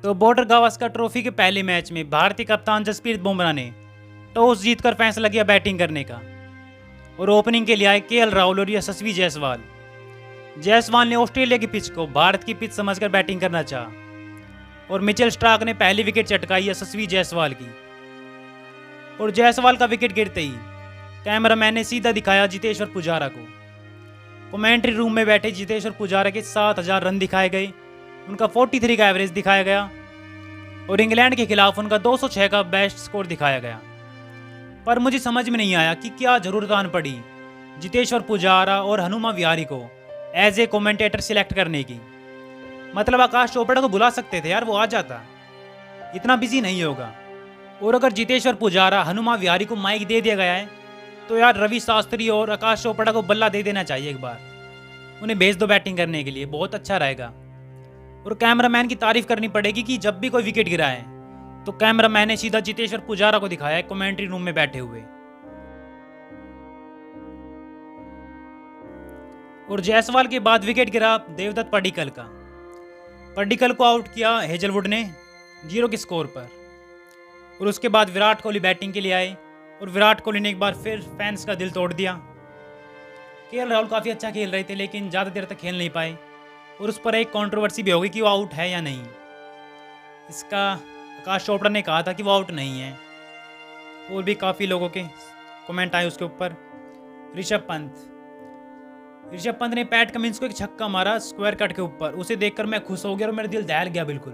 तो border Gavaskar trophy के पहले मैच में भारतीय कप्तान जसप्रीत बुमराह ने टॉस जीतकर फैसला किया बैटिंग करने का और ओपनिंग के लिए आए केएल राहुल और यशस्वी जायसवाल। जायसवाल ने ऑस्ट्रेलिया की पिच को भारत की पिच समझकर बैटिंग करना चाहा और मिचेल स्टार्क ने पहली विकेट चटकाई यशस्वी जायसवाल की और जायसवाल का विकेट गिरते ही कैमरामैन ने सीधा दिखाया जितेश्वर पुजारा को। कमेंट्री रूम में बैठे जितेश्वर पुजारा के 7000 रन दिखाए गए, उनका 43 का एवरेज दिखाया गया और इंग्लैंड के खिलाफ उनका 206 का बेस्ट स्कोर दिखाया गया। पर मुझे समझ में नहीं आया कि क्या जरूरत आन पड़ी जितेश्वर पुजारा और हनुमा विहारी को एज ए कमेंटेटर सिलेक्ट करने की। मतलब आकाश चोपड़ा को बुला सकते थे यार, वो आ जाता, इतना बिजी नहीं होगा। और अगर जितेश्वर पुजारा हनुमा विहारी को माइक दे दिया गया है तो यार रवि शास्त्री और आकाश चोपड़ा को बल्ला दे देना चाहिए एक बार, उन्हें भेज दो बैटिंग करने के लिए, बहुत अच्छा रहेगा। और कैमरामैन की तारीफ करनी पड़ेगी कि जब भी कोई विकेट गिरा है तो कैमरामैन ने सीधा जितेश्वर पुजारा को दिखाया है कमेंट्री रूम में बैठे हुए। और जायसवाल के बाद विकेट गिरा देवदत्त पडिक्कल का। पडिक्कल को आउट किया हेजलवुड ने 0 के स्कोर पर और उसके बाद विराट कोहली बैटिंग के लिए आए और विराट कोहली ने एक बार फिर फैंस का दिल तोड़ दिया। केएल राहुल काफ़ी अच्छा खेल रहे थे लेकिन ज़्यादा देर तक खेल नहीं पाए और उस पर एक कंट्रोवर्सी भी होगी कि वो आउट है या नहीं। इसका आकाश चोपड़ा ने कहा था कि वो आउट नहीं है और भी काफ़ी लोगों के कमेंट आए उसके ऊपर। ऋषभ पंत ने पैट कमिंस को एक छक्का मारा स्क्वायर कट के ऊपर, उसे देखकर मैं खुश हो गया और मेरा दिल दहल गया बिल्कुल।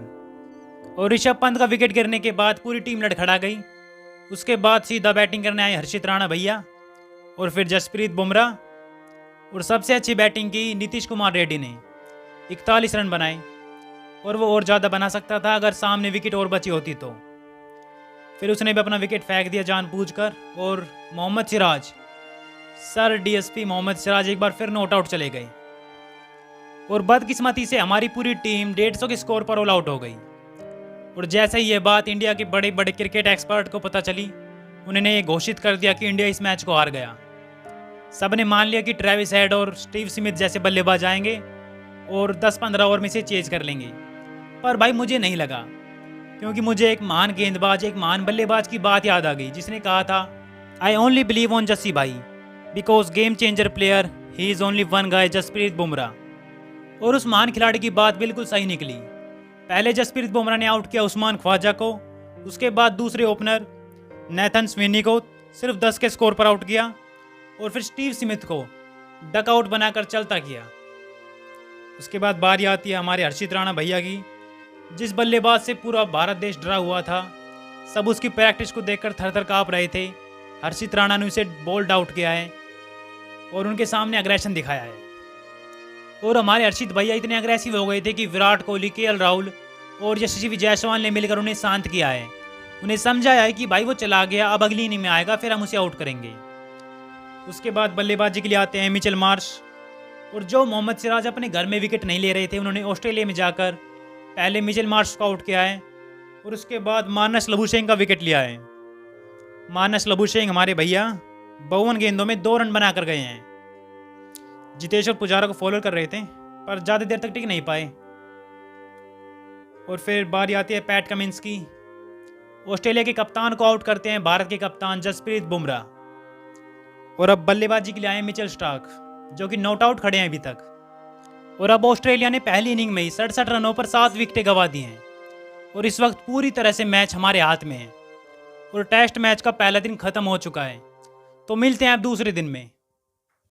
और ऋषभ पंत का विकेट गिरने के बाद पूरी टीम लड़खड़ा गई। उसके बाद सीधा बैटिंग करने आए हर्षित राणा भैया और फिर जसप्रीत बुमराह और सबसे अच्छी बैटिंग की नीतीश कुमार रेड्डी ने 41 रन बनाए और वो और ज़्यादा बना सकता था अगर सामने विकेट और बची होती तो। फिर उसने भी अपना विकेट फेंक दिया जानबूझकर और मोहम्मद सिराज, सर डीएसपी मोहम्मद सिराज एक बार फिर नॉट आउट चले गए और बदकिस्मती से हमारी पूरी टीम 150 के स्कोर पर ऑल आउट हो गई। और जैसे ही ये बात इंडिया के बड़े बड़े क्रिकेट एक्सपर्ट को पता चली, उन्होंने ये घोषित कर दिया कि इंडिया इस मैच को हार गया। सबने मान लिया कि ट्रेविस हेड और स्टीव स्मिथ जैसे बल्लेबाज आएंगे और 10-15 ओवर में से चेज कर लेंगे। पर भाई मुझे नहीं लगा, क्योंकि मुझे एक महान गेंदबाज, एक महान बल्लेबाज की बात याद आ गई जिसने कहा था, I only believe on Jassi भाई because game changer player he is only one guy Jasprit Bumrah. और उस महान खिलाड़ी की बात बिल्कुल सही निकली। पहले जसप्रीत बुमराह ने आउट किया उस्मान ख्वाजा को, उसके बाद दूसरे ओपनर नेथन स्विनी को सिर्फ 10 के स्कोर पर आउट किया और फिर स्टीव स्मिथ को डक आउट बनाकर चलता किया। उसके बाद बारी आती है हमारे हर्षित राणा भैया की, जिस बल्लेबाज से पूरा भारत देश डरा हुआ था। सब उसकी प्रैक्टिस को देखकर थर थर काँप रहे थे। हर्षित राणा ने उसे बोल्ड आउट किया है और उनके सामने अग्रेशन दिखाया है। और हमारे हर्षित भैया इतने अग्रेसिव हो गए थे कि विराट कोहली, केएल राहुल और यशस्वी जायसवाल ने मिलकर उन्हें शांत किया है, उन्हें समझाया है कि भाई वो चला गया, अब अगली इनिंग में आएगा, फिर हम उसे आउट करेंगे। उसके बाद बल्लेबाजी के लिए आते हैं मिचेल मार्श और जो मोहम्मद सिराज अपने घर में विकेट नहीं ले रहे थे, उन्होंने ऑस्ट्रेलिया में जाकर पहले मिचेल मार्श को आउट किया है और उसके बाद मानस लबुशेन का विकेट लिया है। मानस लबुशेन हमारे भैया 52 गेंदों में 2 रन बनाकर गए हैं। जितेश्वर पुजारा को फॉलो कर रहे थे पर ज़्यादा देर तक टिक नहीं पाए। और फिर बारी आती है पैट कमिंस की। ऑस्ट्रेलिया के कप्तान को आउट करते हैं भारत के कप्तान जसप्रीत बुमराह और अब बल्लेबाजी के लिए आए मिचेल स्टार्क, जो कि नॉट आउट खड़े हैं अभी तक। और अब ऑस्ट्रेलिया ने पहली इनिंग में ही 67 रनों पर 7 विकेटें गंवा दी हैं और इस वक्त पूरी तरह से मैच हमारे हाथ में है और टेस्ट मैच का पहला दिन खत्म हो चुका है। तो मिलते हैं अब दूसरे दिन में।